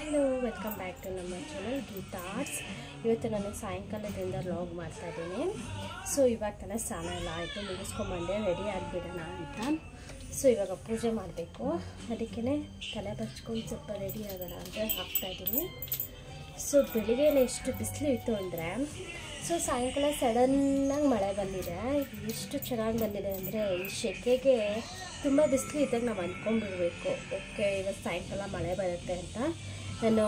Hello, welcome back to ನಮ್ಮ channel Geetha arts. ಇವತ್ತು ನಾನು ಸಾಯಂಕಾಲದಿಂದ ವ್ಲಾಗ್ ಮಾಡ್ತಾ ಇದ್ದೀನಿ. ಸೊ ಇವಾಗ ತಲೆ ಸ್ನಾನ ಎಲ್ಲ ಆಯಿತು, ಮುಗಿಸ್ಕೊಂಬಂದೆ, ರೆಡಿ ಆಗಿಬಿಡೋಣ ಅಂತ. ಸೊ ಇವಾಗ ಪೂಜೆ ಮಾಡಬೇಕು, ಅದಕ್ಕೇ ತಲೆ ಬಚ್ಕೊಂಡು ಸ್ವಲ್ಪ ರೆಡಿ ಆಗೋಣ ಅಂತ ಹಾಕ್ತಾಯಿದ್ದೀನಿ. ಸೊ ಬೆಳಿಗ್ಗೆ ಎಷ್ಟು ಬಿಸಿಲು ಇತ್ತು ಅಂದರೆ, ಸೊ ಸಾಯಂಕಾಲ ಸಡನ್ನಾಗಿ ಮಳೆ ಬಂದಿದೆ. ಎಷ್ಟು ಚೆನ್ನಾಗಿ ಬಂದಿದೆ ಅಂದರೆ, ಈ ಸೆಕೆಗೆ ತುಂಬ ಬಿಸಿಲು ಇದ್ದಾಗ ನಾವು ಅಂದ್ಕೊಂಡ್ಬಿಡ್ಬೇಕು, ಓಕೆ ಇವತ್ತು ಸಾಯಂಕಾಲ ಮಳೆ ಬರುತ್ತೆ ಅಂತ. ನಾನು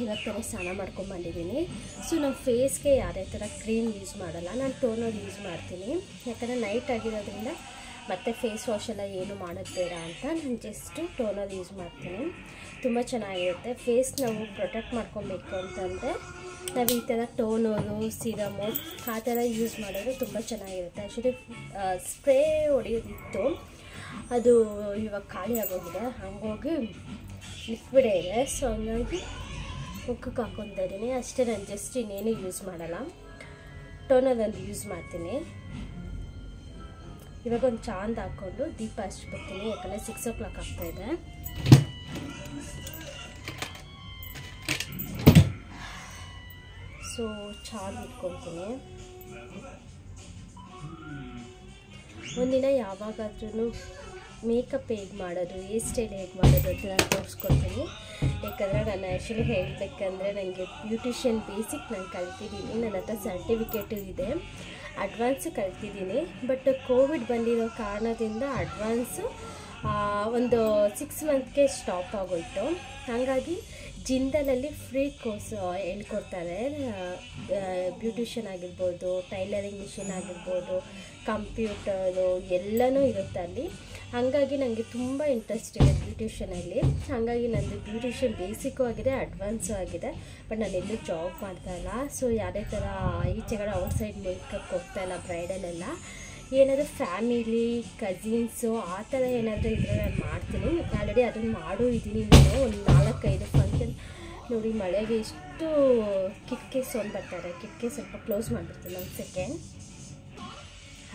ಇವತ್ತು ಸ್ನಾನ ಮಾಡ್ಕೊಂಡ್ಬಂದಿದ್ದೀನಿ. ಸೊ ನಮ್ಮ ಫೇಸ್ಗೆ ಯಾವುದೇ ಥರ ಕ್ರೀಮ್ ಯೂಸ್ ಮಾಡೋಲ್ಲ, ನಾನು ಟೋನರ್ ಯೂಸ್ ಮಾಡ್ತೀನಿ. ಯಾಕಂದರೆ ನೈಟ್ ಆಗಿರೋದ್ರಿಂದ ಮತ್ತು ಫೇಸ್ ವಾಶ್ ಎಲ್ಲ ಏನು ಮಾಡೋದು ಬೇಡ ಅಂತ ನಾನು ಜಸ್ಟು ಟೋನರ್ ಯೂಸ್ ಮಾಡ್ತೀನಿ. ತುಂಬ ಚೆನ್ನಾಗಿರುತ್ತೆ. ಫೇಸ್ ನಾವು ಪ್ರೊಟೆಕ್ಟ್ ಮಾಡ್ಕೊಬೇಕು ಅಂತಂದರೆ ನಾವು ಈ ಥರ ಟೋನರು, ಸಿರಮು ಆ ಥರ ಯೂಸ್ ಮಾಡಿದ್ರೆ ತುಂಬ ಚೆನ್ನಾಗಿರುತ್ತೆ. ಆ್ಯಕ್ಚುಲಿ ಸ್ಪ್ರೇ ಹೊಡೆಯೋದಿತ್ತು, ಅದು ಇವಾಗ ಖಾಲಿ ಆಗೋಗಿದೆ, ಹಂಗಾಗಿ ಲಿಕ್ವಿಡೇ ಇದೆ. ಸೊ ಹಂಗಾಗಿ ಮುಖಕ್ಕೆ ಹಾಕ್ಕೊತಾ ಇದ್ದೀನಿ ಅಷ್ಟೇ. ನಾನು ಜಸ್ಟ್ ಇನ್ನೇನು ಯೂಸ್ ಮಾಡಲ್ಲ, ಟೋನರ್ ಒಂದು ಯೂಸ್ ಮಾಡ್ತೀನಿ. ಇವಾಗ ಒಂದು ಚಾಂದ್ ಹಾಕ್ಕೊಂಡು ದೀಪ ಹಚ್ಬಿಡ್ತೀನಿ, ಯಾಕಂದರೆ 6 o'clock ಆಗ್ತಾಯಿದೆ. ಸೊ ಚಾಂದ್ ಇಟ್ಕೊತೀನಿ. ಒಂದಿನ ಯಾವಾಗಾದ್ರೂ ಮೇಕಪ್ ಹೇಗೆ ಮಾಡೋದು, ಹೇರ್ ಸ್ಟೈಲ್ ಹೇಗೆ ಮಾಡೋದು ಅಂತ ನಾನು ತೋರಿಸ್ಕೊಡ್ತೀನಿ. ಯಾಕಂದರೆ ನಾನು ಆ್ಯಕ್ಚುಲಿ ಹೇಳಬೇಕಂದ್ರೆ ನನಗೆ ಬ್ಯೂಟಿಷಿಯನ್ ಬೇಸಿಕ್ ನಾನು ಕಲ್ತಿದ್ದೀನಿ, ನನ್ನ ಹತ್ರ ಸರ್ಟಿಫಿಕೇಟು ಇದೆ, ಅಡ್ವಾನ್ಸು ಕಲ್ತಿದ್ದೀನಿ. ಬಟ್ ಕೋವಿಡ್ ಬಂದಿರೋ ಕಾರಣದಿಂದ ಅಡ್ವಾನ್ಸು ಒಂದು 6 monthಗೆ ಸ್ಟಾಪ್ ಆಗೋಯ್ತು. ಹಾಗಾಗಿ ಜಿಂದಲಲ್ಲಿ ಫ್ರೀ ಕೋರ್ಸ್ ಹೇಳ್ಕೊಡ್ತಾರೆ. ಬ್ಯೂಟಿಷಿಯನ್ ಆಗಿರ್ಬೋದು, ಟೈಲರಿಂಗ್ ಮಿಷಿನ್ ಆಗಿರ್ಬೋದು, ಕಂಪ್ಯೂಟರು ಎಲ್ಲನೂ ಇರುತ್ತೆ ಅಲ್ಲಿ. ಹಾಗಾಗಿ ನನಗೆ ತುಂಬ ಇಂಟ್ರೆಸ್ಟ್ ಇದೆ ಬ್ಯೂಟಿಷಿಯನಲ್ಲಿ. ಹಾಗಾಗಿ ನಂದು ಬ್ಯೂಟಿಷಿಯನ್ ಬೇಸಿಕ್ಕು ಆಗಿದೆ, ಅಡ್ವಾನ್ಸು ಆಗಿದೆ. ಬಟ್ ನಾನು ಎಲ್ಲೂ ಜಾಬ್ ಮಾಡ್ತಾಯಿಲ್ಲ. ಸೊ ಯಾವುದೇ ಥರ ಈಚೆಗಡೆ ಔಟ್ಸೈಡ್ ಮೇಕಪ್ ಹೋಗ್ತಾಯಿಲ್ಲ, ಬ್ರೈಡಲೆಲ್ಲ. ಏನಾದರೂ ಫ್ಯಾಮಿಲಿ, ಕಸಿನ್ಸು ಆ ಥರ ಏನಾದರೂ ಇದ್ದರೆ ನಾನು ಮಾಡ್ತೀನಿ. ಆಲ್ರೆಡಿ ಅದನ್ನು ಮಾಡೂ ಇದ್ದೀನಿ. ನಾನು ಒಂದು 4-5 ಫಂಕ್ಷನ್ ನೋಡಿ. ಮಳೆಗೆ ಎಷ್ಟು ಕಿಟಕಿ ಸೌಂಡ್ ಬರ್ತಾರೆ, ಕಿಟಕಿ ಸ್ವಲ್ಪ ಕ್ಲೋಸ್ ಮಾಡಿಬಿಡ್ತೀನಿ. 1 ಸೆಕೆಂಡ್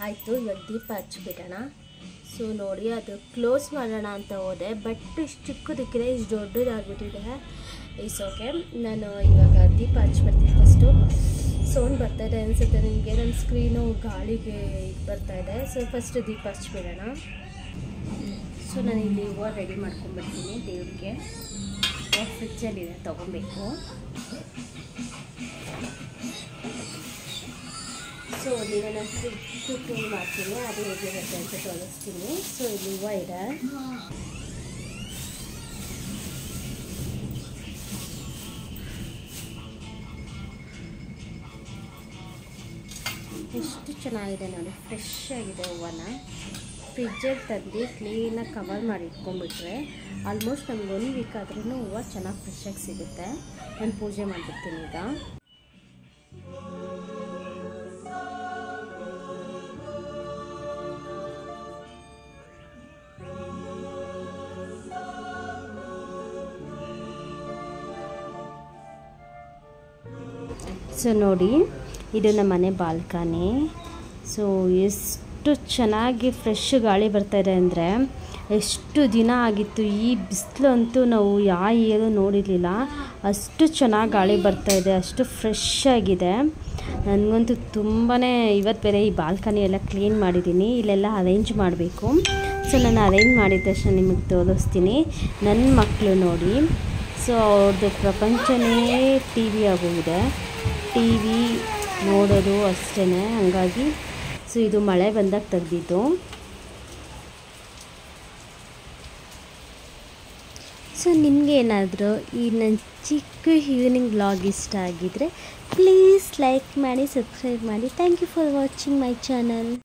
ಆಯಿತು. ಇವಾಗ ದೀಪ ಹಚ್ಚಿಬಿಡೋಣ. ಸೊ ನೋಡಿ, ಅದು ಕ್ಲೋಸ್ ಮಾಡೋಣ ಅಂತ ಹೋದೆ, ಬಟ್ ಇಷ್ಟು ಚಿಕ್ಕದಕ್ಕಿದೆ, ಇಷ್ಟು ದೊಡ್ಡದಾಗ್ಬಿಟ್ಟಿದೆ. Is okay. ನಾನು ಇವಾಗ ದೀಪ ಹಚ್ಬಿಡ್ತೀನಿ. ಫಸ್ಟು ಸೌಂಡ್ ಬರ್ತಾಯಿದೆ ಅನಿಸುತ್ತೆ ನಿಮಗೆ, ನನ್ನ ಸ್ಕ್ರೀನು ಗಾಳಿಗೆ ಇದು ಬರ್ತಾಯಿದೆ. ಸೊ ಫಸ್ಟ್ ದೀಪ ಹಚ್ಬಿಡೋಣ. ಸೊ ನಾನು ಇಲ್ಲಿ ಹೂವು ರೆಡಿ ಮಾಡ್ಕೊಂಡ್ಬಿಡ್ತೀನಿ ದೇವ್ರಿಗೆ. ಫ್ರಿಜ್ಜಲ್ಲಿದೆ, ತೊಗೊಬೇಕು. ಸೊ ಈಗ ನಾನು ಫ್ರಿಜ್ಜು ಕ್ಲೀನ್ ಮಾಡ್ತೀನಿ, ಅದು ಹೇಗಿರುತ್ತೆ ಅಂತ ತೋರಿಸ್ತೀನಿ. ಸೊ ಇಲ್ಲಿ ಹೂವು ಇದೆ. ಎಷ್ಟು ಚೆನ್ನಾಗಿದೆ ನೋಡಿ, ಫ್ರೆಶ್ ಆಗಿದೆ. ಹೂವನ ಫ್ರಿಜ್ಜಲ್ಲಿ ತಂದು ಕ್ಲೀನಾಗಿ ಕವರ್ ಮಾಡಿ ಇಟ್ಕೊಂಡ್ಬಿಟ್ರೆ ಆಲ್ಮೋಸ್ಟ್ ನಮ್ಗೆ 1 ವೀಕ್ ಆದ್ರೂ ಹೂವು ಚೆನ್ನಾಗಿ ಫ್ರೆಶ್ಶಾಗಿ ಸಿಗುತ್ತೆ. ನಾನು ಪೂಜೆ ಮಾಡಿಬಿಡ್ತೀನಿ ಈಗ. ಸೊ ನೋಡಿ, ಇದು ನಮ್ಮ ಮನೆ ಬಾಲ್ಕನಿ. ಸೊ ಎಷ್ಟು ಚೆನ್ನಾಗಿ ಫ್ರೆಶ್ ಗಾಳಿ ಬರ್ತಾಯಿದೆ ಅಂದರೆ, ಎಷ್ಟು ದಿನ ಆಗಿತ್ತು ಈ ಬಿಸಿಲು ಅಂತೂ ನಾವು ಯಾವ ಇಯರು ನೋಡಿರಲಿಲ್ಲ. ಅಷ್ಟು ಚೆನ್ನಾಗಿ ಗಾಳಿ ಬರ್ತಾಯಿದೆ, ಅಷ್ಟು ಫ್ರೆಶ್ ಆಗಿದೆ. ನನಗಂತೂ ತುಂಬಾ ಇವತ್ತು ಬೇರೆ ಈ ಬಾಲ್ಕನಿ ಎಲ್ಲ ಕ್ಲೀನ್ ಮಾಡಿದ್ದೀನಿ, ಇಲ್ಲೆಲ್ಲ ಅರೇಂಜ್ ಮಾಡಬೇಕು. ಸೊ ನಾನು ಅರೇಂಜ್ ಮಾಡಿದ ತಕ್ಷಣ ನಿಮಗೆ ತೋರಿಸ್ತೀನಿ. ನನ್ನ ಮಕ್ಕಳು ನೋಡಿ, ಸೊ ಅವ್ರದ್ದು ಪ್ರಪಂಚನೇ ಟಿ ವಿ ಆಗೋಗಿದೆ. ಟಿ ವಿ ನೋಡೋದು ಅಷ್ಟೇ. ಹಾಗಾಗಿ ಸೊ ಇದು ಮಳೆ ಬಂದಾಗ ತೆಗೆದಿದ್ದು. ಸೊ ನಿಮಗೆ ಏನಾದರೂ ಈ ನನ್ನ ಚಿಕ್ಕ ಈವ್ನಿಂಗ್ ವ್ಲಾಗ್ ಇಷ್ಟ ಆಗಿದ್ದರೆ ಪ್ಲೀಸ್ ಲೈಕ್ ಮಾಡಿ, ಸಬ್ಸ್ಕ್ರೈಬ್ ಮಾಡಿ. Thank you for watching my channel.